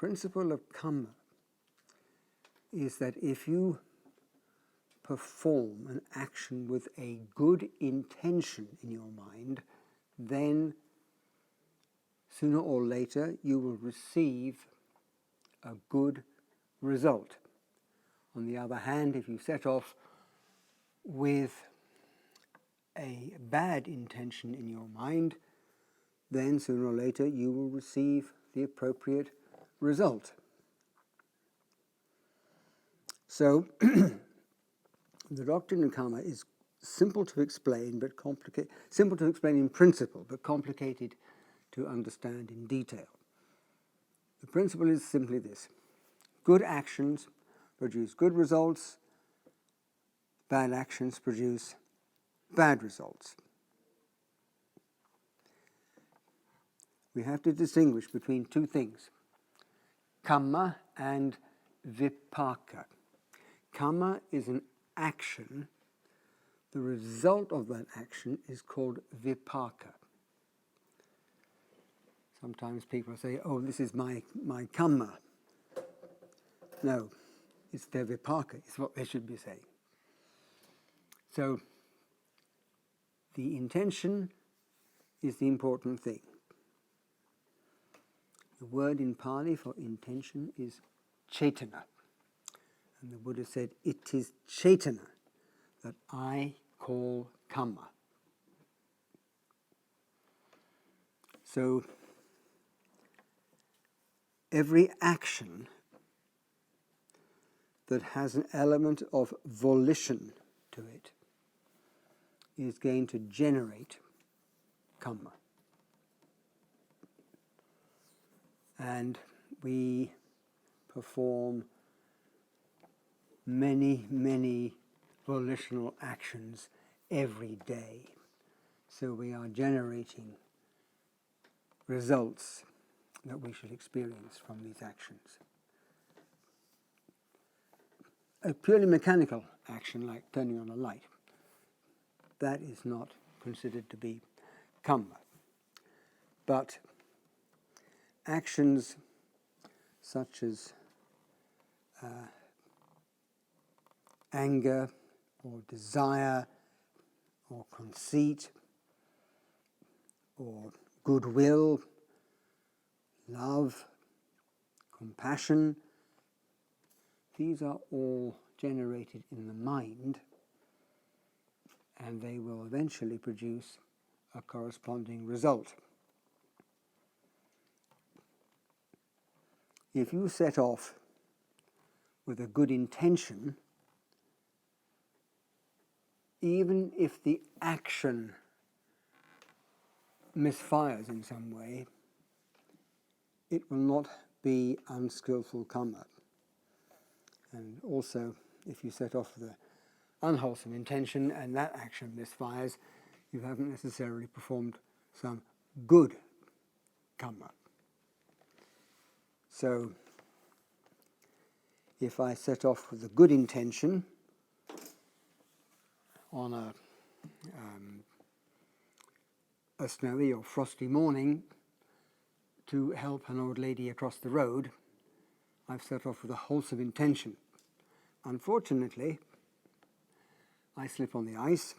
principle of Kamma is that if you perform an action with a good intention in your mind, then sooner or later you will receive a good result. On the other hand, if you set off with a bad intention in your mind, then sooner or later you will receive the appropriate result. So the doctrine of Kamma is simple to explain, but simple to explain in principle, but complicated to understand in detail. The principle is simply this: good actions produce good results, bad actions produce bad results. We have to distinguish between two things, Kamma and Vipaka. Kamma is an action. The result of that action is called Vipaka. Sometimes people say, oh, this is my Kamma. No, it's their Vipaka, is what they should be saying. So the intention is the important thing. The word in Pali for intention is cetana. And the Buddha said, it is cetana that I call Kamma. So every action that has an element of volition to it is going to generate Kamma. And we perform many, many volitional actions every day. So we are generating results that we should experience from these actions. A purely mechanical action like turning on a light, that is not considered to be Kamma. But actions such as anger or desire or conceit or goodwill, love, compassion, these are all generated in the mind, and they will eventually produce a corresponding result. If you set off with a good intention, even if the action misfires in some way, it will not be unskillful Kamma. And also, if you set off with an unwholesome intention and that action misfires, you haven't necessarily performed some good Kamma. So, if I set off with a good intention on a snowy or frosty morning to help an old lady across the road, I've set off with a wholesome intention. Unfortunately, I slip on the ice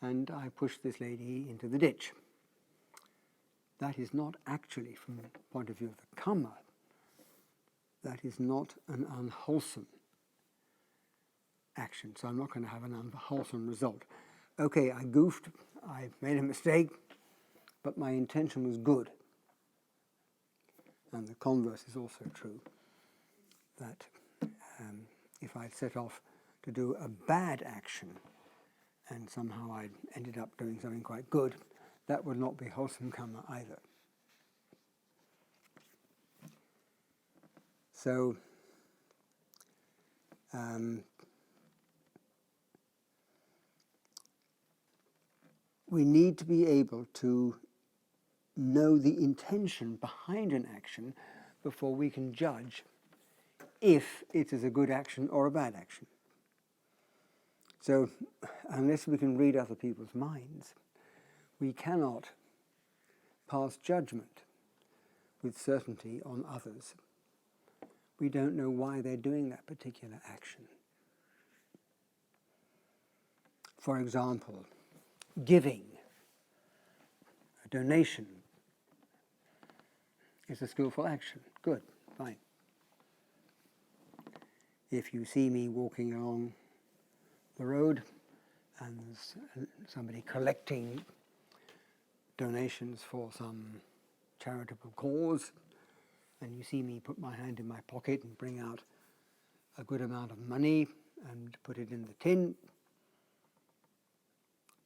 and I push this lady into the ditch. That is not actually, from the point of view of the Kamma, that is not an unwholesome action. So I'm not going to have an unwholesome result. Okay, I goofed, I made a mistake, but my intention was good. And the converse is also true, that if I'd set off to do a bad action and somehow I ended up doing something quite good, that would not be wholesome Kamma either. So we need to be able to know the intention behind an action before we can judge if it is a good action or a bad action. So unless we can read other people's minds, we cannot pass judgment with certainty on others we don't know why they're doing that particular action. For example, giving, a donation, is a skillful action. Good, fine. If you see me walking along the road and there's somebody collecting donations for some charitable cause, and you see me put my hand in my pocket and bring out a good amount of money and put it in the tin,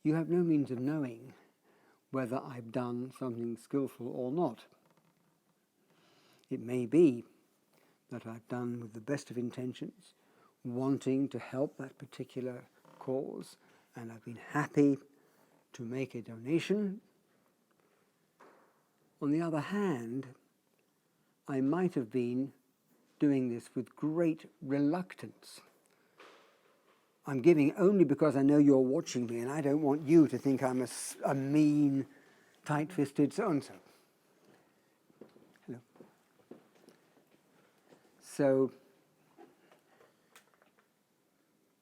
you have no means of knowing whether I've done something skillful or not. It may be that I've done with the best of intentions, wanting to help that particular cause, and I've been happy to make a donation. On the other hand, I might have been doing this with great reluctance. I'm giving only because I know you're watching me, and I don't want you to think I'm a mean, tight-fisted so-and-so. Hello. So,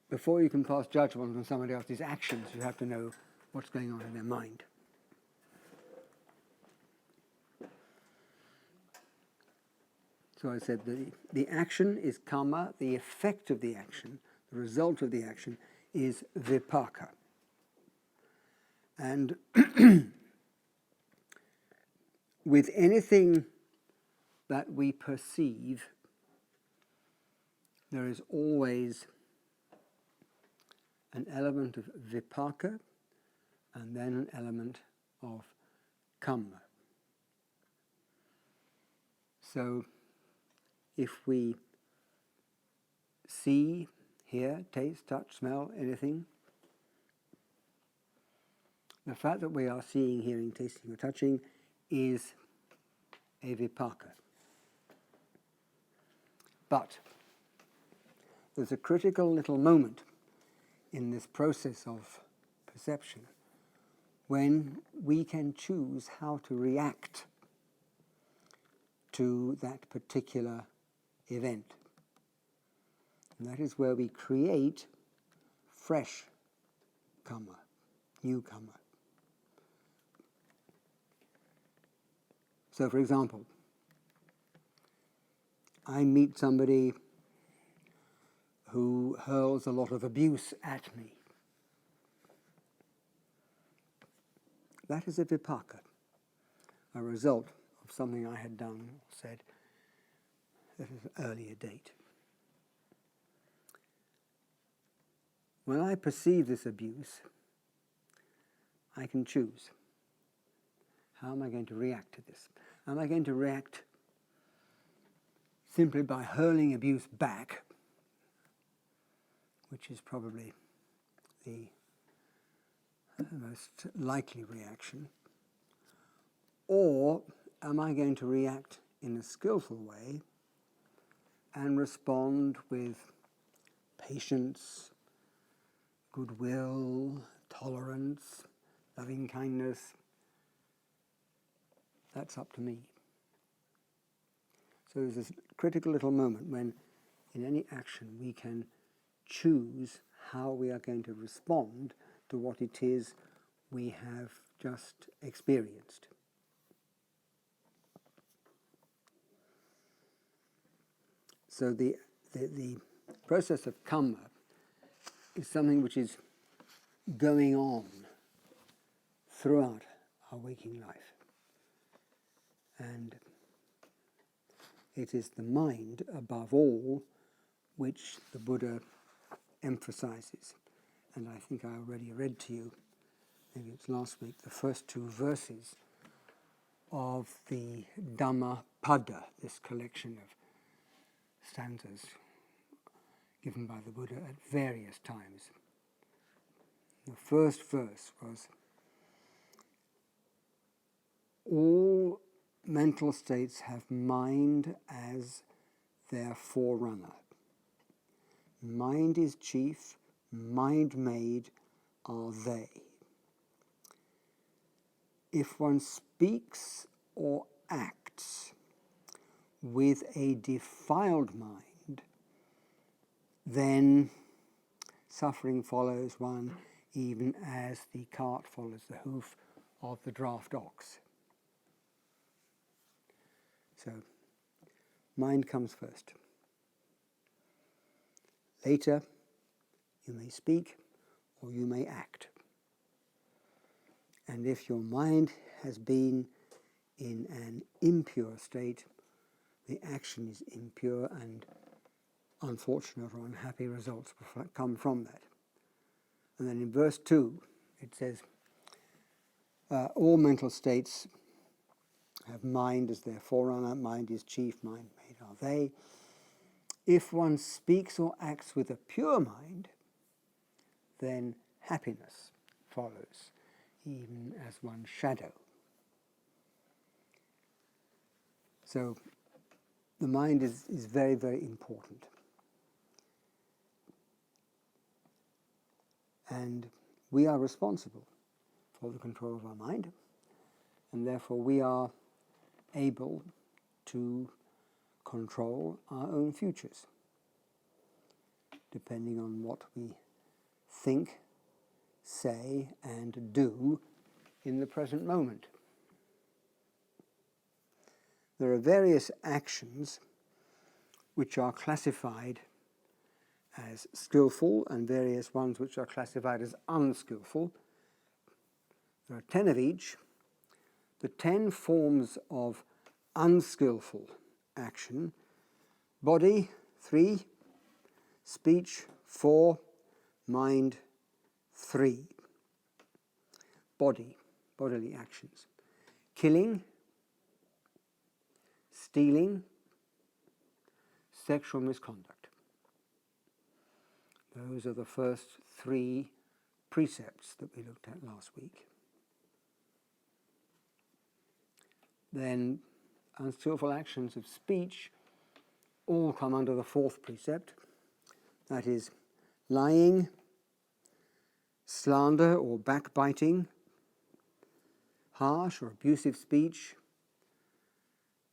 before you can pass judgment on somebody else's actions, you have to know what's going on in their mind. So I said the action is kamma, the effect of the action, the result of the action is vipaka. And with anything that we perceive, there is always an element of vipaka and then an element of kamma. So if we see, hear, taste, touch, smell, anything, the fact that we are seeing, hearing, tasting, or touching is a vipaka. But there's a critical little moment in this process of perception when we can choose how to react to that particular event. And that is where we create fresh kamma, new kamma. So, for example, I meet somebody who hurls a lot of abuse at me. That is a vipaka, a result of something I had done or said at an earlier date. When I perceive this abuse, I can choose. How am I going to react to this? Am I going to react simply by hurling abuse back, which is probably the most likely reaction? Or am I going to react in a skillful way and respond with patience, goodwill, tolerance, loving kindness? That's up to me. So there's this critical little moment when in any action we can choose how we are going to respond to what it is we have just experienced. So the process of kamma is something which is going on throughout our waking life. And it is the mind, above all, which the Buddha emphasizes. And I think I already read to you, maybe it's last week, the first two verses of the Dhammapada, this collection of stanzas given by the Buddha at various times. The first verse was, all mental states have mind as their forerunner. Mind is chief, mind-made are they. If one speaks or acts with a defiled mind, then suffering follows one even as the cart follows the hoof of the draft ox. So, mind comes first. Later, you may speak or you may act. And if your mind has been in an impure state, the action is impure, and unfortunate or unhappy results will come from that. And then in verse 2, it says, all mental states have mind as their forerunner, mind is chief, mind made are they. If one speaks or acts with a pure mind, then happiness follows, even as one's shadow. So the mind is very, very important. And we are responsible for the control of our mind, and therefore we are able to control our own futures, depending on what we think, say, and do in the present moment. There are various actions which are classified as skillful and various ones which are classified as unskillful. There are 10 of each. The 10 forms of unskillful action: body, 3, speech, 4, mind, 3. Body, bodily actions: killing, stealing, sexual misconduct. Those are the first 3 precepts that we looked at last week. Then unskillful actions of speech all come under the 4th precept. That is lying, slander or backbiting, harsh or abusive speech,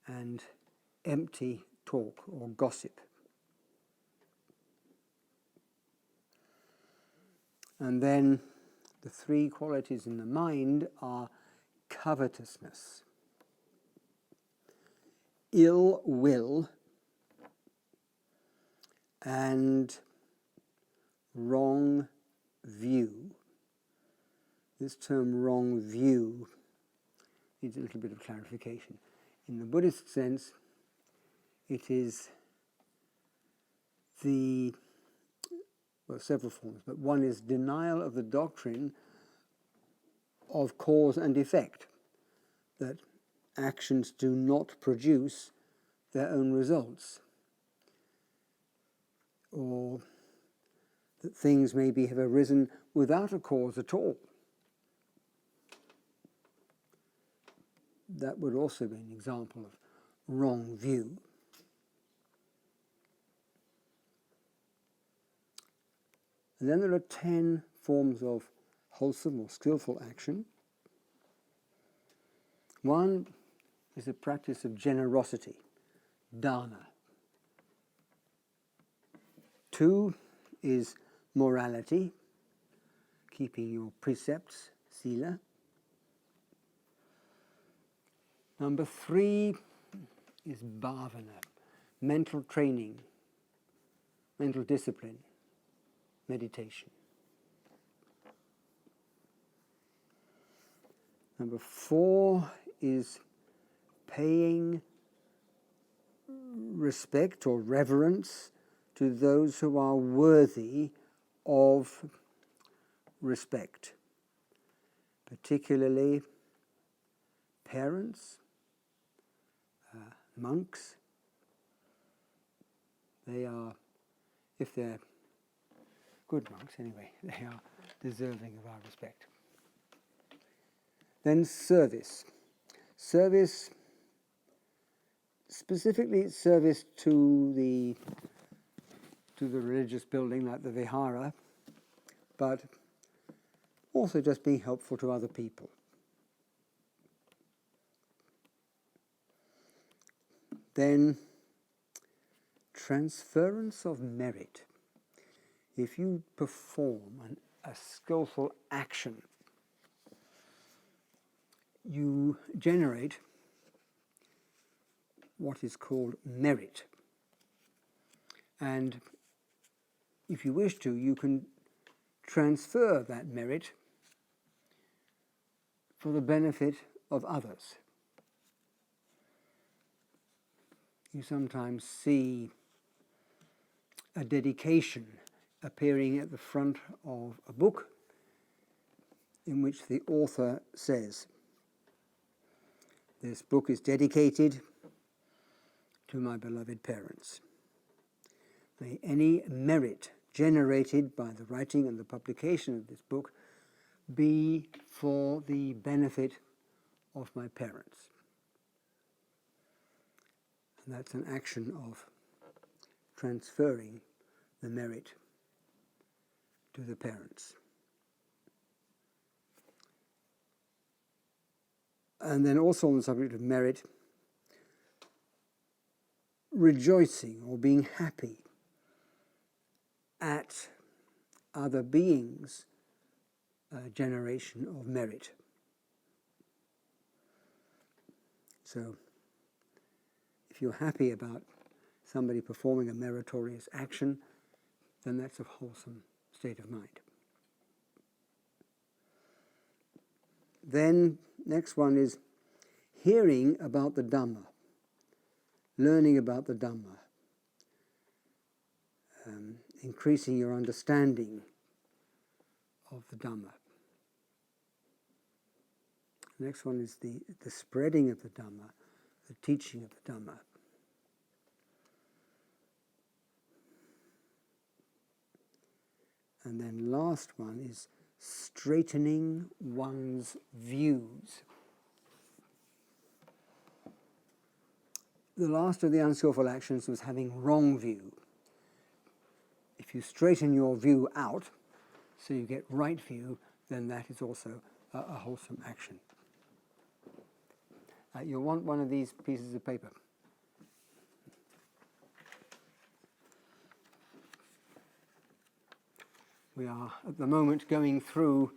and empty talk or gossip. And then the 3 qualities in the mind are covetousness, ill will, and wrong view. This term wrong view needs a little bit of clarification. In the Buddhist sense, it is several forms, but one is denial of the doctrine of cause and effect, that actions do not produce their own results, or that things maybe have arisen without a cause at all. That would also be an example of wrong view. And then there are 10 forms of wholesome or skillful action. One is the practice of generosity, dana. 2 is morality, keeping your precepts, sila. Number 3 is bhavana, mental training, mental discipline, meditation. Number 4 is paying respect or reverence to those who are worthy of respect, particularly parents, monks. They are, if they're good monks anyway, they are deserving of our respect. Then service. Service, specifically service to the religious building like the Vihara, but also just being helpful to other people. Then transference of merit. If you perform a skillful action, you generate what is called merit. And if you wish to, you can transfer that merit for the benefit of others. You sometimes see a dedication appearing at the front of a book in which the author says, "This book is dedicated to my beloved parents. May any merit generated by the writing and the publication of this book be for the benefit of my parents." And that's an action of transferring the merit to the parents. And then also on the subject of merit, rejoicing or being happy at other beings' generation of merit. So if you're happy about somebody performing a meritorious action, then that's a wholesome state of mind. Then, next one is hearing about the Dhamma, learning about the Dhamma, increasing your understanding of the Dhamma. Next one is the spreading of the Dhamma, the teaching of the Dhamma. And then last one is straightening one's views. The last of the unskillful actions was having wrong view. If you straighten your view out, so you get right view, then that is also a wholesome action. You'll want one of these pieces of paper. We are at the moment going through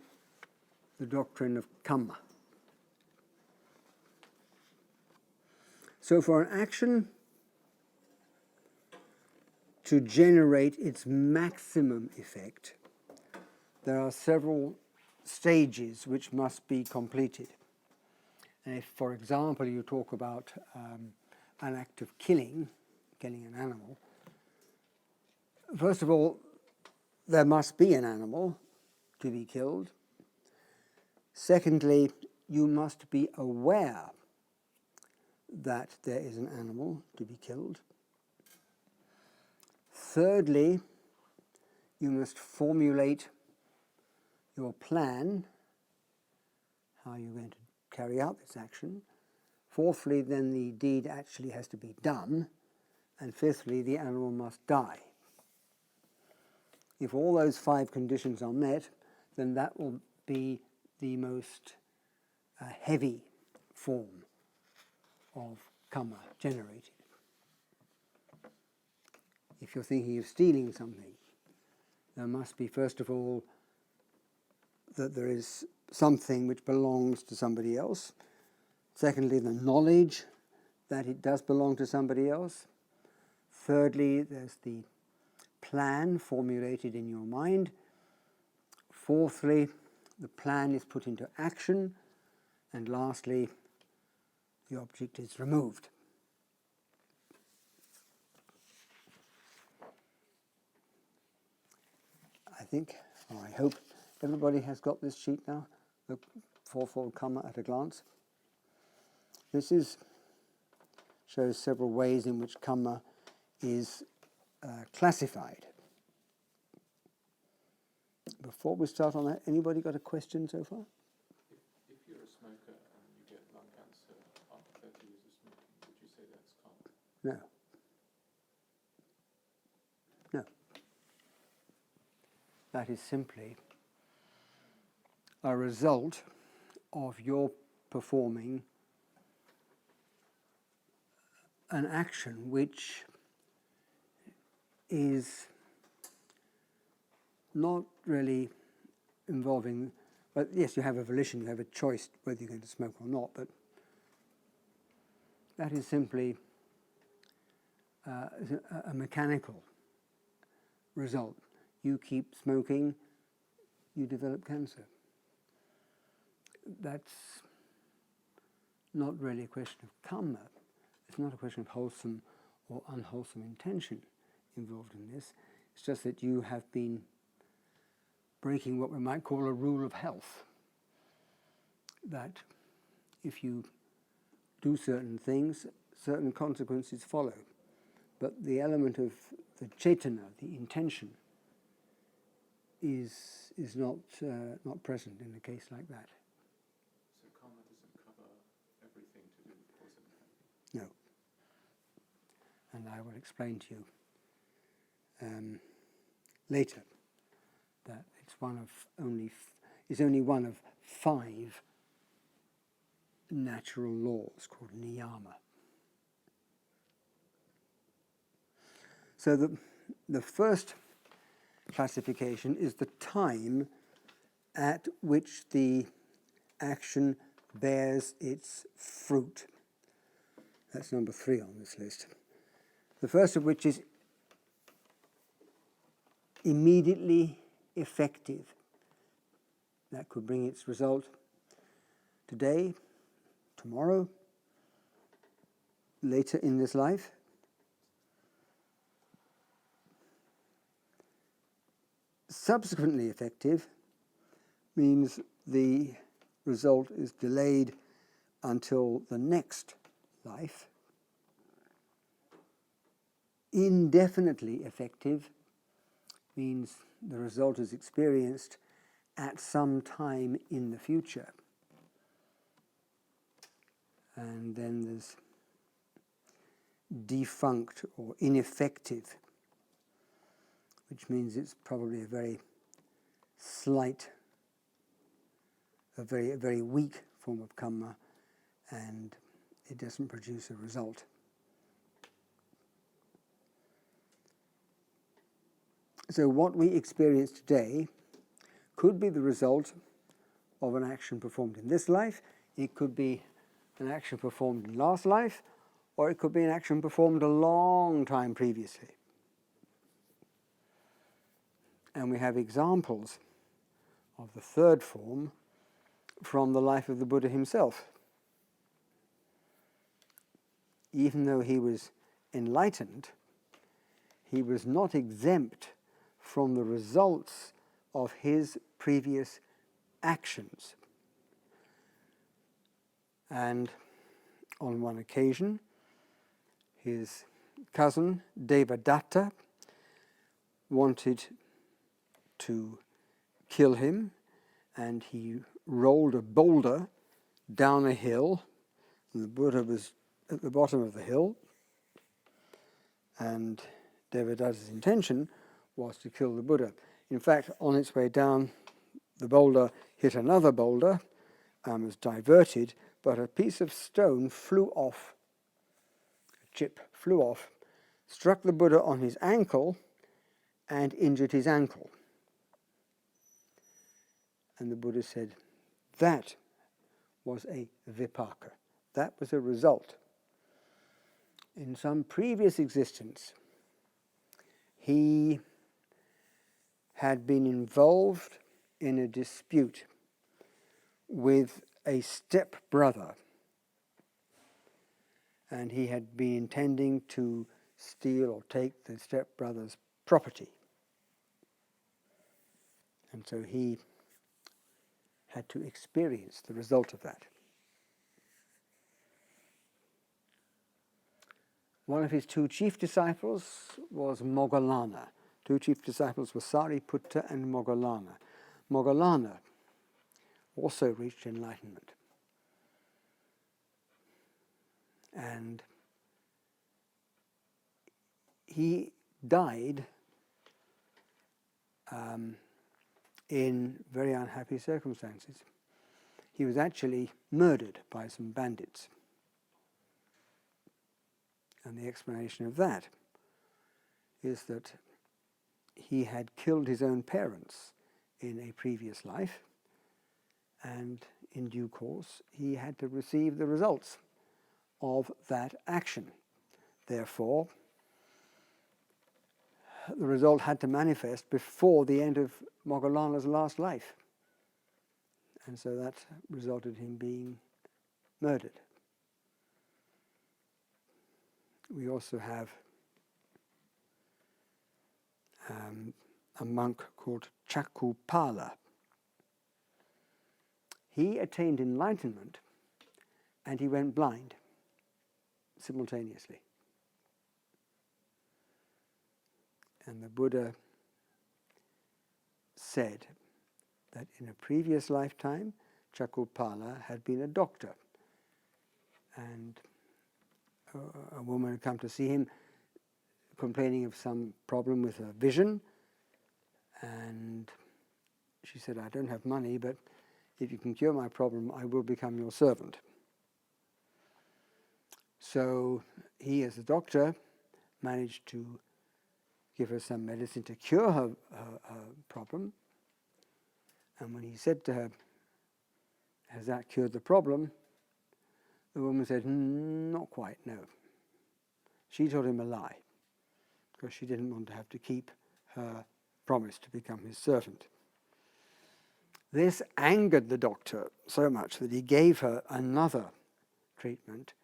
the doctrine of Kamma. So for an action to generate its maximum effect, there are several stages which must be completed. And if, for example, you talk about an act of killing an animal, first of all, there must be an animal to be killed. Secondly, you must be aware that there is an animal to be killed. Thirdly, you must formulate your plan, how you're going to carry out this action. Fourthly, then the deed actually has to be done. And fifthly, the animal must die. If all those 5 conditions are met, then that will be the most heavy form of Kamma generated. If you're thinking of stealing something, there must be, first of all, that there is something which belongs to somebody else. Secondly, the knowledge that it does belong to somebody else. Thirdly, there's the plan formulated in your mind. Fourthly, the plan is put into action. And lastly, the object is removed. I think, or I hope, everybody has got this sheet now, the fourfold Kamma at a glance. This shows several ways in which Kamma is classified. Before we start on that, anybody got a question so far? If you're a smoker and you get lung cancer after 30 years of smoking, would you say that's Kamma? No. No. That is simply a result of your performing an action which is not really involving, but yes, you have a volition, you have a choice whether you're going to smoke or not, but that is simply a mechanical result. You keep smoking, you develop cancer. That's not really a question of kamma. It's not a question of wholesome or unwholesome intention involved in this. It's just that you have been breaking what we might call a rule of health. That if you do certain things, certain consequences follow. But the element of the cetana, the intention, is not present in a case like that. So karma doesn't cover everything to do with cause and effect? No. And I will explain to you later that it's only one of 5 natural laws called niyama. So the first classification is the time at which the action bears its fruit. That's number 3 on this list. The first of which is immediately effective. That could bring its result today, tomorrow, later in this life. Subsequently effective means the result is delayed until the next life. Indefinitely effective means the result is experienced at some time in the future. And then there's defunct or ineffective, which means it's probably a very slight, a very weak form of kamma, and it doesn't produce a result. So what we experience today could be the result of an action performed in this life, it could be an action performed in last life, or it could be an action performed a long time previously. And we have examples of the third form from the life of the Buddha himself. Even though he was enlightened, he was not exempt from the results of his previous actions. And on one occasion, his cousin Devadatta wanted to kill him, and he rolled a boulder down a hill, and the Buddha was at the bottom of the hill, and Devadatta's intention was to kill the Buddha. In fact, on its way down, the boulder hit another boulder, was diverted, but a piece of stone flew off, a chip flew off, struck the Buddha on his ankle, and injured his ankle. And the Buddha said, that was a Vipaka. That was a result. In some previous existence, he had been involved in a dispute with a step-brother, and he had been intending to steal or take the step-brother's property. And so he had to experience the result of that. One of his 2 chief disciples was Moggallana. 2 chief disciples were Sariputta and Moggallana. Moggallana also reached enlightenment. And he died in very unhappy circumstances. He was actually murdered by some bandits. And the explanation of that is that he had killed his own parents in a previous life, and in due course he had to receive the results of that action. Therefore, the result had to manifest before the end of Moggallana's last life. And so that resulted in him being murdered. We also have a monk called Chakupala. He attained enlightenment and he went blind simultaneously. And the Buddha said that in a previous lifetime, Chakupala had been a doctor. And a woman had come to see him complaining of some problem with her vision. And she said, I don't have money, but if you can cure my problem, I will become your servant. So he, as a doctor, managed to give her some medicine to cure her problem. And when he said to her, has that cured the problem? The woman said, not quite, no. She told him a lie, because she didn't want to have to keep her promise to become his servant. This angered the doctor so much that he gave her another treatment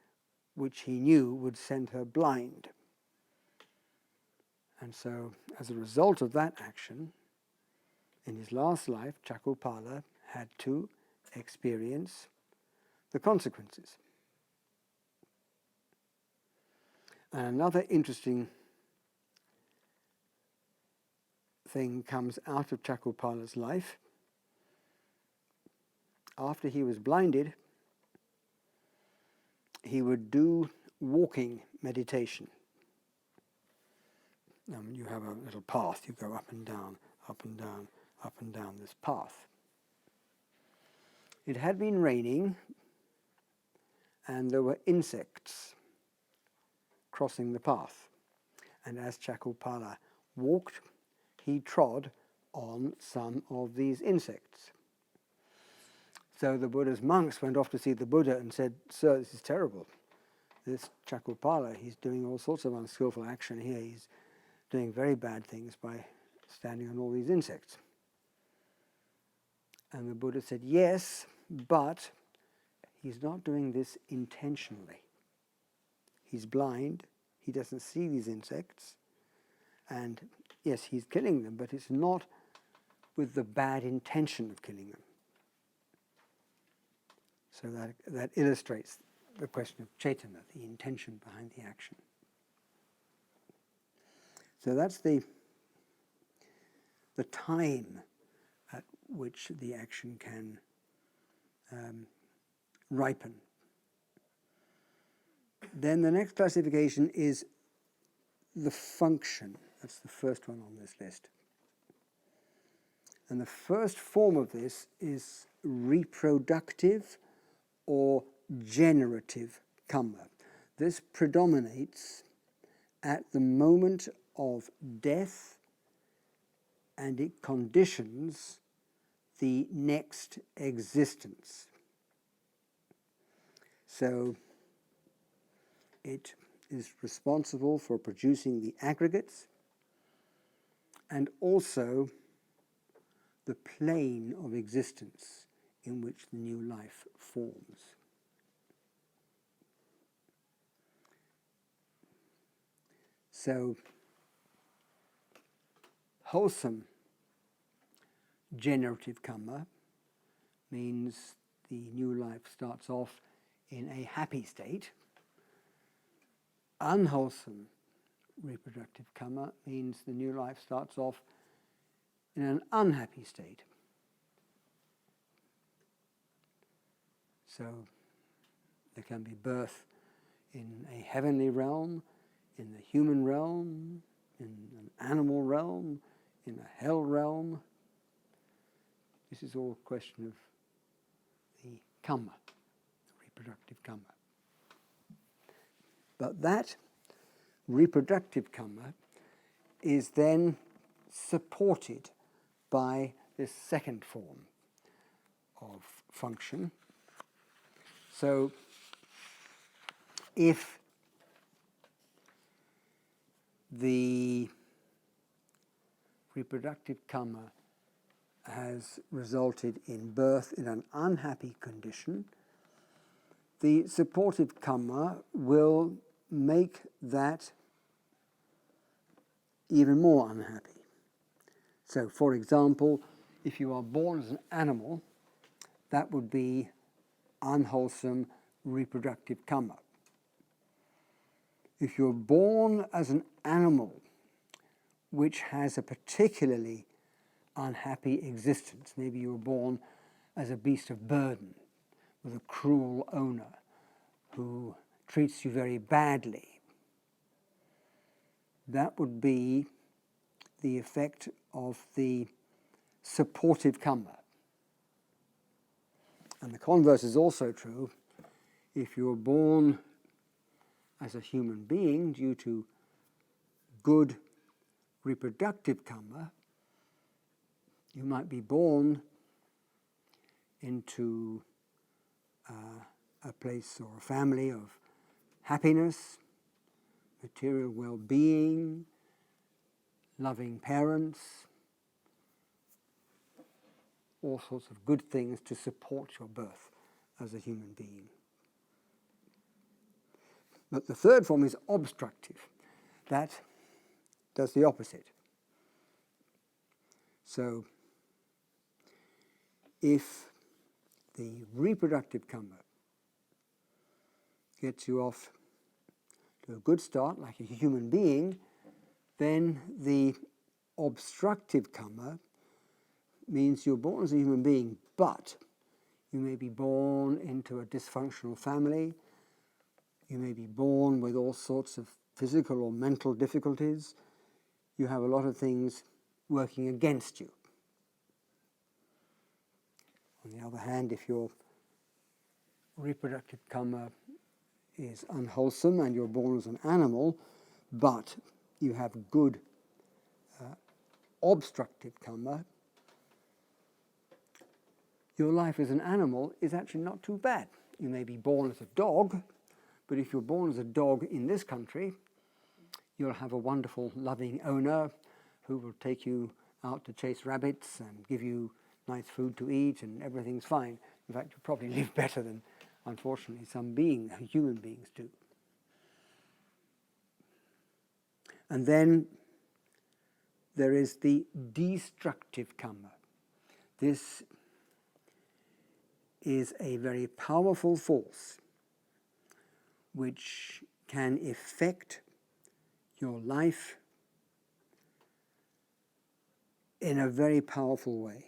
which he knew would send her blind. And so, as a result of that action, in his last life, Chakupala had to experience the consequences. And another interesting thing comes out of Chakupala's life. After he was blinded, he would do walking meditation. You have a little path, you go up and down, up and down, up and down this path. It had been raining, and there were insects crossing the path. And as Chakupala walked, he trod on some of these insects. So the Buddha's monks went off to see the Buddha and said, Sir, this is terrible. This Chakupala, he's doing all sorts of unskillful action here. He's doing very bad things by standing on all these insects. And the Buddha said, yes, but he's not doing this intentionally. He's blind, he doesn't see these insects, and yes, he's killing them, but it's not with the bad intention of killing them. So that illustrates the question of chaitana, the intention behind the action. So that's the time at which the action can ripen. Then the next classification is the function. That's the first one on this list. And the first form of this is reproductive or generative kamma. This predominates at the moment of death, and it conditions the next existence. So it is responsible for producing the aggregates and also the plane of existence in which the new life forms. So, wholesome generative kamma means the new life starts off in a happy state. Unwholesome reproductive kamma means the new life starts off in an unhappy state. So there can be birth in a heavenly realm, in the human realm, in an animal realm, in a hell realm. This is all a question of the kamma, the reproductive kamma. But that reproductive karma is then supported by this second form of function. So if the reproductive karma has resulted in birth in an unhappy condition, the supportive karma will make that even more unhappy. So, for example, if you are born as an animal, that would be unwholesome reproductive karma. If you're born as an animal which has a particularly unhappy existence, maybe you were born as a beast of burden with a cruel owner who treats you very badly, that would be the effect of the supportive karma. And the converse is also true. If you're born as a human being due to good reproductive karma, you might be born into a place or a family of happiness, material well-being, loving parents, all sorts of good things to support your birth as a human being. But the third form is obstructive. That does the opposite. So if the reproductive karma gets you off to a good start, like a human being, then the obstructive karma means you're born as a human being, but you may be born into a dysfunctional family, you may be born with all sorts of physical or mental difficulties, you have a lot of things working against you. On the other hand, if your reproductive karma is unwholesome and you're born as an animal, but you have good obstructive karma, your life as an animal is actually not too bad. You may be born as a dog, but if you're born as a dog in this country, you'll have a wonderful, loving owner who will take you out to chase rabbits and give you nice food to eat, and everything's fine. In fact, you probably live better than, unfortunately, some human beings do. And then there is the destructive karma. This is a very powerful force which can affect your life in a very powerful way.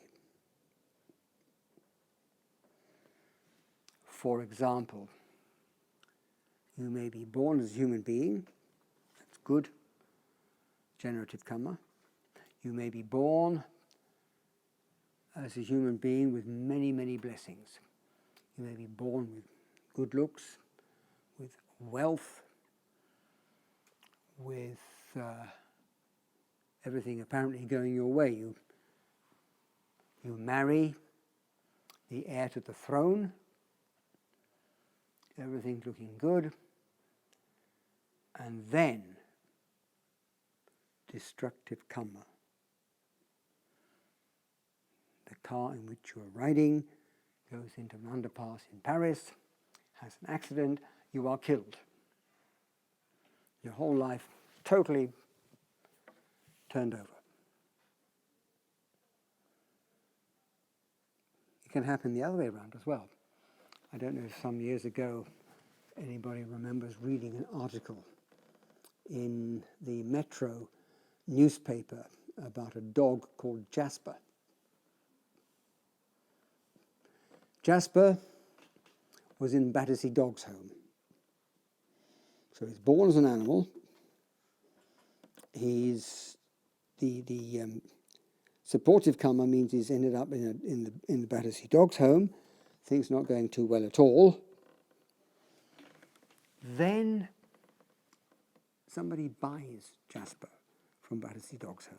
For example, you may be born as a human being, that's good, generative karma. You may be born as a human being with many, many blessings. You may be born with good looks, with wealth, with everything apparently going your way. You marry the heir to the throne, everything's looking good, and then destructive karma. The car in which you are riding goes into an underpass in Paris, has an accident, you are killed. Your whole life totally turned over. It can happen the other way around as well. I don't know if some years ago anybody remembers reading an article in the Metro newspaper about a dog called Jasper. Jasper was in Battersea Dogs Home. So he's born as an animal. He's the supportive karma means he's ended up in the Battersea Dogs Home. Things not going too well at all. Then somebody buys Jasper from Battersea Dogs Home.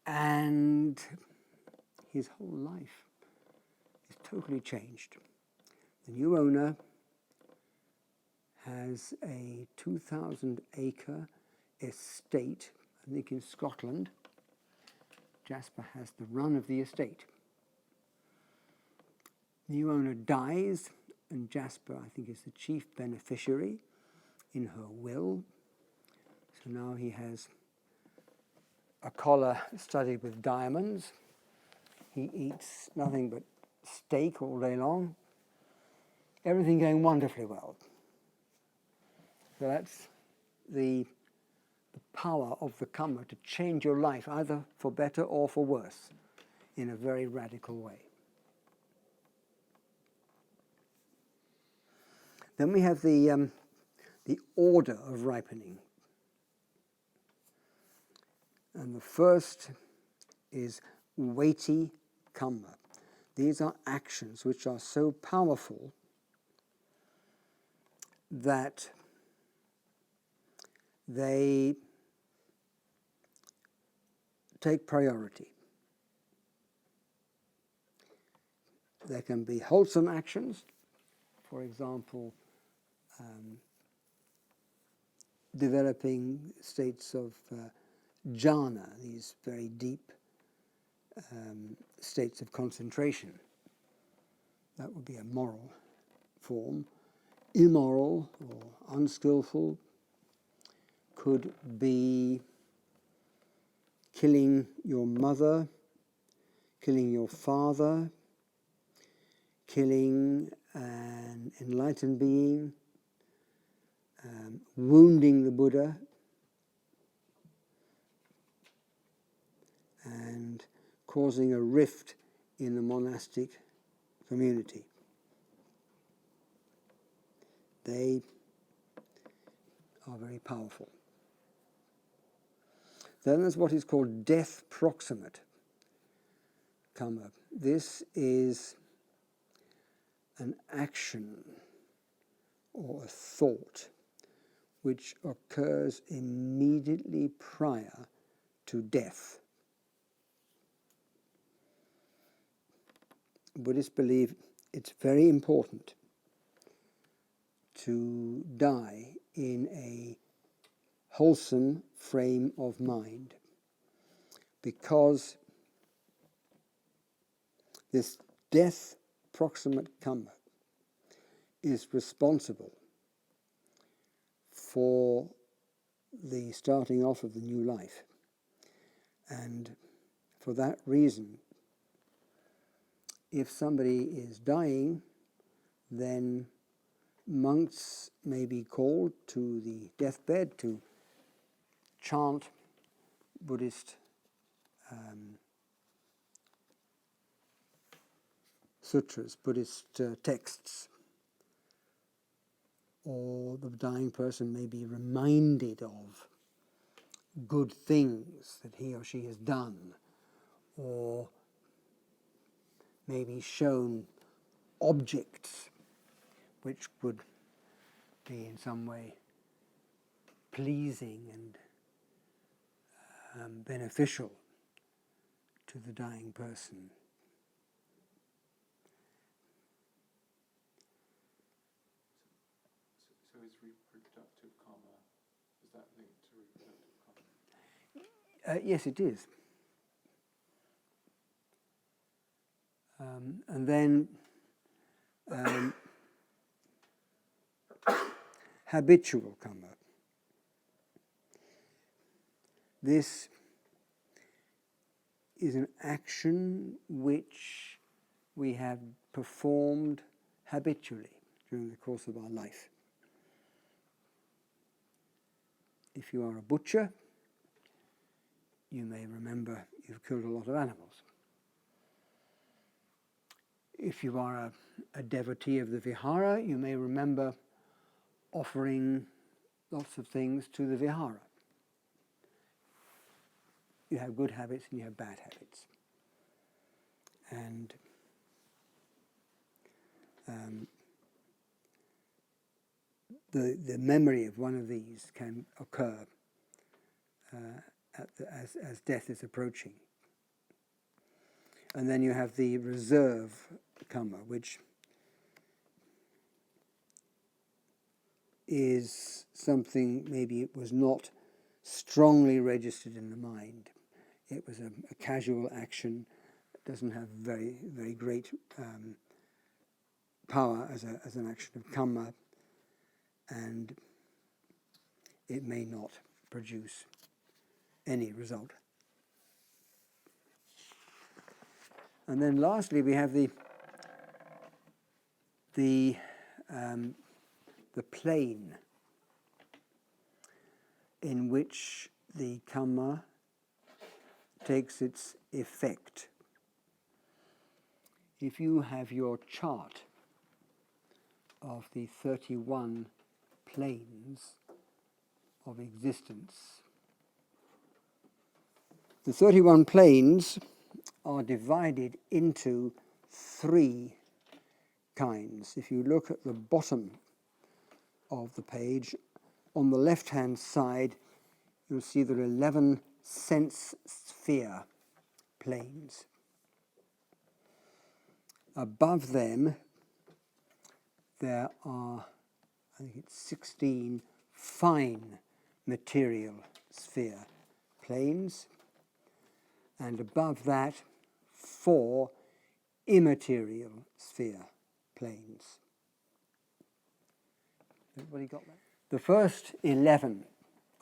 And his whole life is totally changed. The new owner has a 2,000-acre estate, I think in Scotland. Jasper has the run of the estate. The new owner dies, and Jasper, I think, is the chief beneficiary in her will. So now he has a collar studded with diamonds. He eats nothing but steak all day long. Everything going wonderfully well. So that's the power of the Kamma to change your life, either for better or for worse, in a very radical way. Then we have the order of ripening. And the first is weighty Kamma. These are actions which are so powerful that they take priority. There can be wholesome actions, for example, developing states of jhana, these very deep states of concentration. That would be a moral form. Immoral or unskillful could be killing your mother, killing your father, killing an enlightened being, wounding the Buddha, and causing a rift in the monastic community. They are very powerful. Then there's what is called death proximate Kamma. This is an action or a thought which occurs immediately prior to death. Buddhists believe it's very important to die in a wholesome frame of mind, because this death proximate Kamma is responsible for the starting off of the new life. And for that reason, if somebody is dying, then monks may be called to the deathbed to chant Buddhist sutras, Buddhist texts. Or the dying person may be reminded of good things that he or she has done, or may be shown objects which would be in some way pleasing and beneficial to the dying person. So is reproductive karma, is that linked to reproductive karma? Yes, it is. And then habitual Kamma. This is an action which we have performed habitually during the course of our life. If you are a butcher, you may remember you've killed a lot of animals. If you are a devotee of the Vihara, you may remember offering lots of things to the Vihara. You have good habits and you have bad habits. And the memory of one of these can occur as death is approaching. And then you have the reserve Kamma, which is something maybe it was not strongly registered in the mind. It was a casual action that doesn't have very, very great power as an action of Kamma, and it may not produce any result. And then lastly we have the plane in which the Kamma takes its effect. If you have your chart of the 31 planes of existence, the 31 planes are divided into 3 kinds. If you look at the bottom of the page, on the left-hand side, you'll see there are 11 sense sphere planes. Above them, there are, I think it's 16 fine material sphere planes, and above that, 4 immaterial sphere planes. Everybody got that? The first 11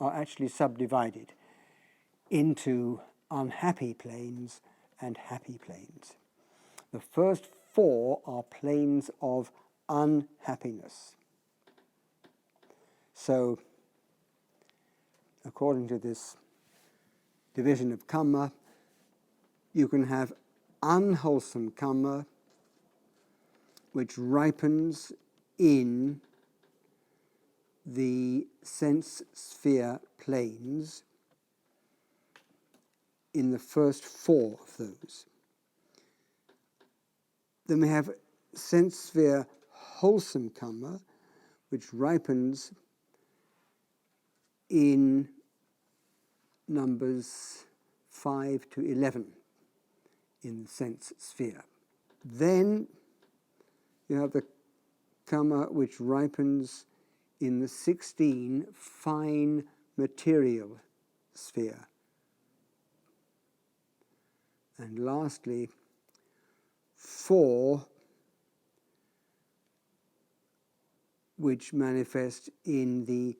are actually subdivided into unhappy planes and happy planes. The first 4 are planes of unhappiness. So, according to this division of Kamma, you can have unwholesome Kamma, which ripens in the sense sphere planes in the first 4 of those. Then we have sense sphere wholesome Kamma, which ripens in numbers 5 to 11 in the sense sphere. Then you have the Kamma which ripens in the 16 fine material sphere. And lastly, 4 which manifest in the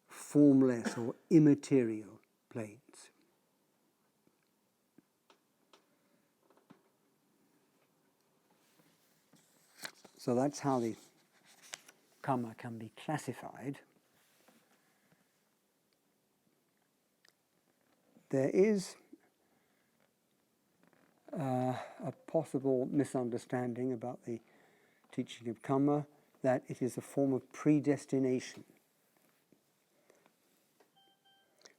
formless or immaterial planes. So that's how the Kamma can be classified. There is a possible misunderstanding about the teaching of Kamma, that it is a form of predestination.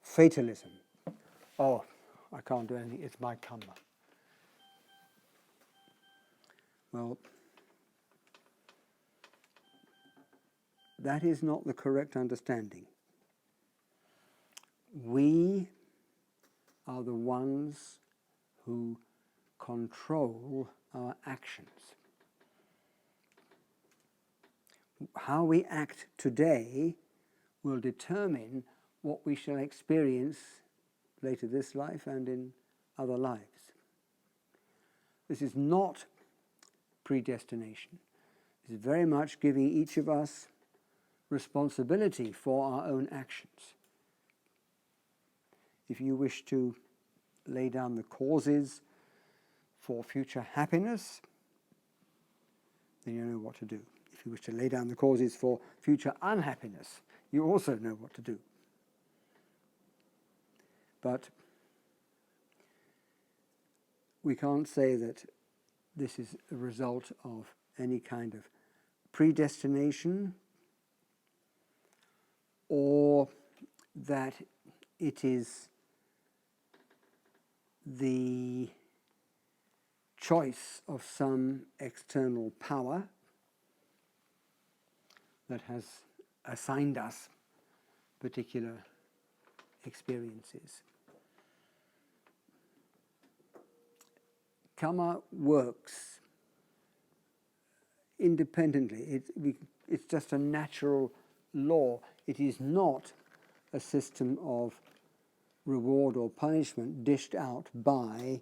Fatalism. Oh, I can't do anything, it's my Kamma. Well, that is not the correct understanding. We are the ones who control our actions. How we act today will determine what we shall experience later this life and in other lives. This is not predestination. This is very much giving each of us responsibility for our own actions. If you wish to lay down the causes for future happiness, then you know what to do. If you wish to lay down the causes for future unhappiness, you also know what to do. But we can't say that this is a result of any kind of predestination, or that it is the choice of some external power that has assigned us particular experiences. Kamma works independently. It's just a natural law. It is not a system of reward or punishment dished out by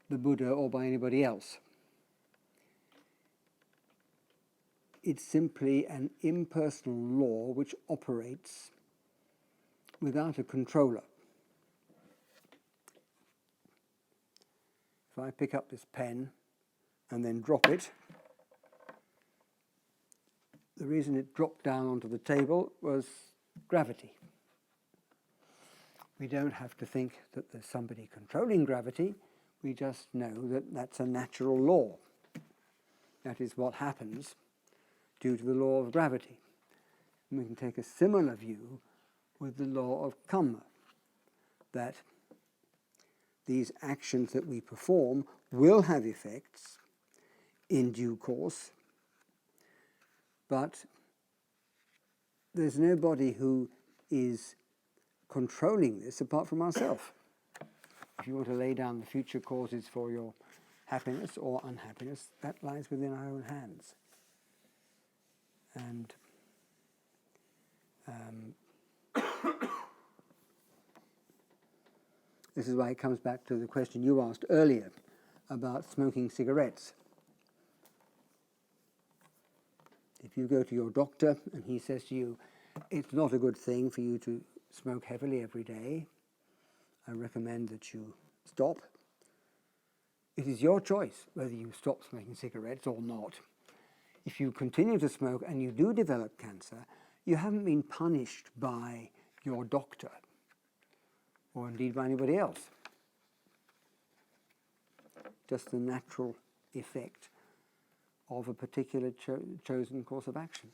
the Buddha or by anybody else. It's simply an impersonal law which operates without a controller. If I pick up this pen and then drop it, the reason it dropped down onto the table was gravity. We don't have to think that there's somebody controlling gravity. We just know that that's a natural law. That is what happens due to the law of gravity. And we can take a similar view with the law of Kamma, that these actions that we perform will have effects in due course, but there's nobody who is controlling this apart from ourselves. If you want to lay down the future causes for your happiness or unhappiness, that lies within our own hands. And this is why it comes back to the question you asked earlier about smoking cigarettes. If you go to your doctor and he says to you, it's not a good thing for you to smoke heavily every day, I recommend that you stop. It is your choice whether you stop smoking cigarettes or not. If you continue to smoke and you do develop cancer, you haven't been punished by your doctor or indeed by anybody else. Just the natural effect of a particular chosen course of action.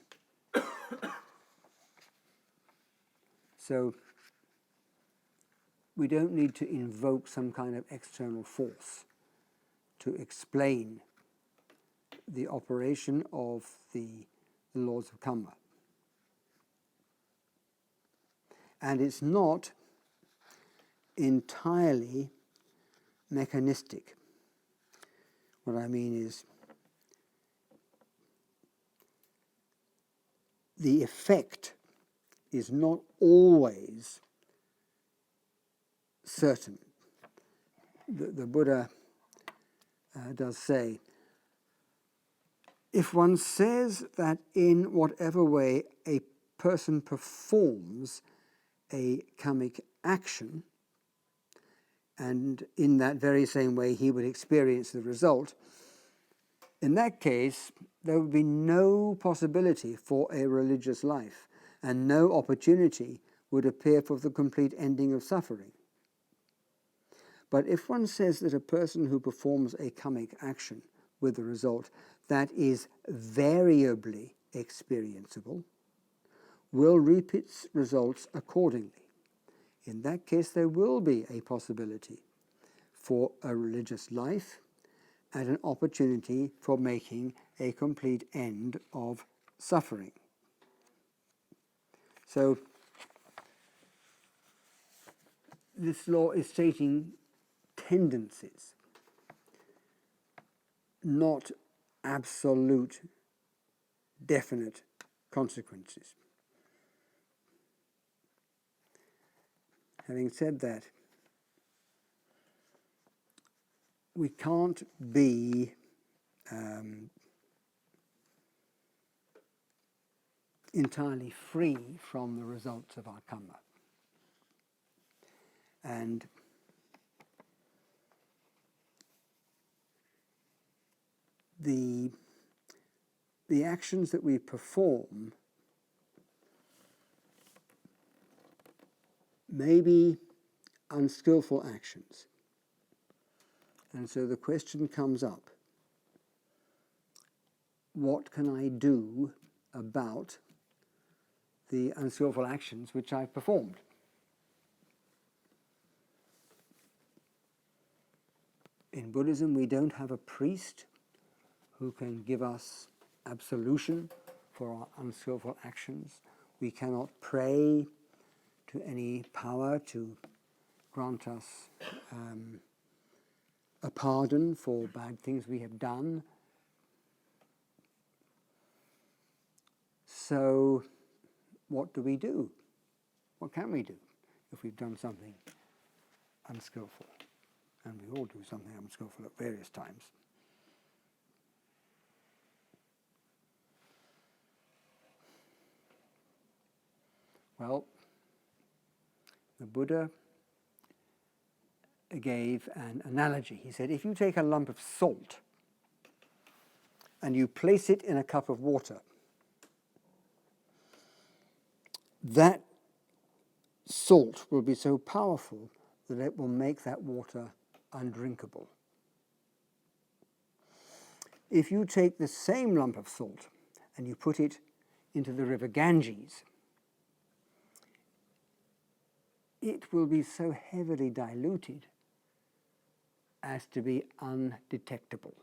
So we don't need to invoke some kind of external force to explain the operation of the laws of Kamma. And it's not entirely mechanistic. What I mean is, the effect is not always certain. The Buddha does say, if one says that in whatever way a person performs a kammic action, and in that very same way he would experience the result, in that case there would be no possibility for a religious life, and no opportunity would appear for the complete ending of suffering. But if one says that a person who performs a kammic action with the result that is variably experienceable will reap its results accordingly, in that case there will be a possibility for a religious life and an opportunity for making a complete end of suffering. So this law is stating tendencies, not absolute, definite consequences. Having said that, we can't be entirely free from the results of our Kamma. And the actions that we perform may be unskillful actions. And so the question comes up, what can I do about the unskillful actions which I've performed? In Buddhism, we don't have a priest who can give us absolution for our unskillful actions. We cannot pray to any power to grant us a pardon for bad things we have done. So what do? What can we do if we've done something unskillful? And we all do something unskillful at various times. Well, the Buddha gave an analogy. He said, if you take a lump of salt and you place it in a cup of water, that salt will be so powerful that it will make that water undrinkable. If you take the same lump of salt and you put it into the river Ganges, it will be so heavily diluted as to be undetectable.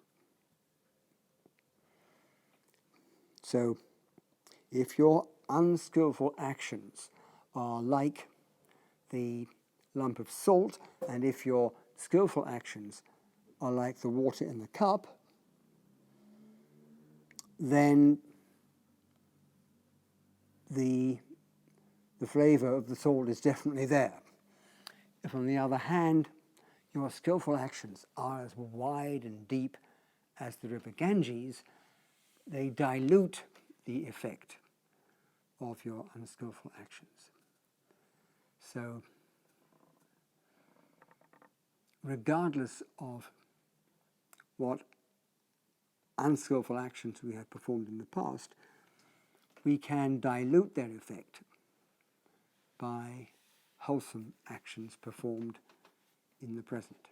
So, if your unskillful actions are like the lump of salt, and if your skillful actions are like the water in the cup, then the flavour of the salt is definitely there. If, on the other hand, your skillful actions are as wide and deep as the river Ganges, they dilute the effect of your unskillful actions. So, regardless of what unskillful actions we have performed in the past, we can dilute their effect by wholesome actions performed in the present.